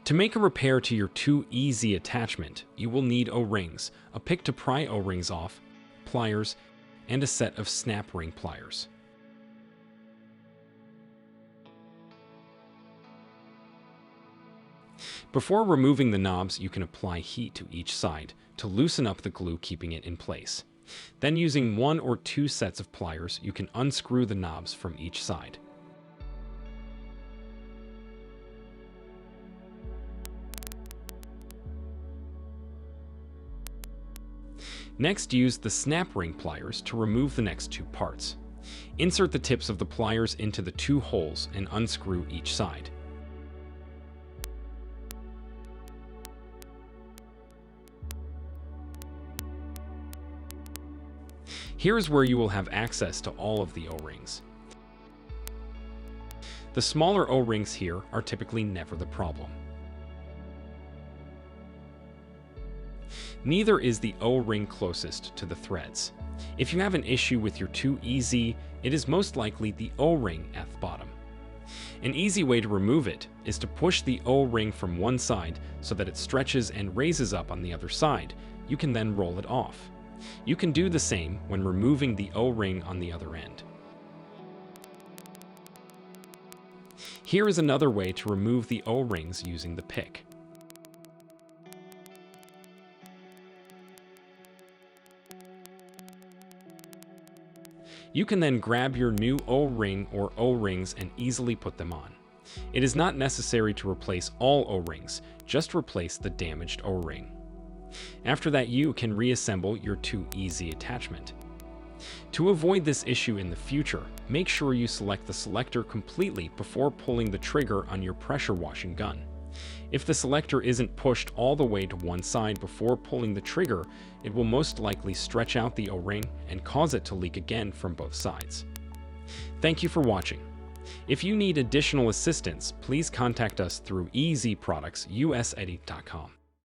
To make a repair to your 2EZ attachment, you will need O-rings, a pick to pry O-rings off, pliers, and a set of snap ring pliers. Before removing the knobs, you can apply heat to each side to loosen up the glue, keeping it in place. Then, using 1 or 2 sets of pliers, you can unscrew the knobs from each side. Next, use the snap ring pliers to remove the next 2 parts. Insert the tips of the pliers into the 2 holes and unscrew each side. Here is where you will have access to all of the O-rings. The smaller O-rings here are typically never the problem. Neither is the O-ring closest to the threads. If you have an issue with your 2EZ, it is most likely the O-ring at the bottom. An easy way to remove it is to push the O-ring from one side so that it stretches and raises up on the other side. You can then roll it off. You can do the same when removing the O-ring on the other end. Here is another way to remove the O-rings using the pick. You can then grab your new O-ring or O-rings and easily put them on. It is not necessary to replace all O-rings, just replace the damaged O-ring. After that, you can reassemble your 2EZ attachment. To avoid this issue in the future, make sure you select the selector completely before pulling the trigger on your pressure washing gun. If the selector isn't pushed all the way to one side before pulling the trigger, it will most likely stretch out the O-ring and cause it to leak again from both sides. Thank you for watching. If you need additional assistance, please contact us through ezproductsusa.com.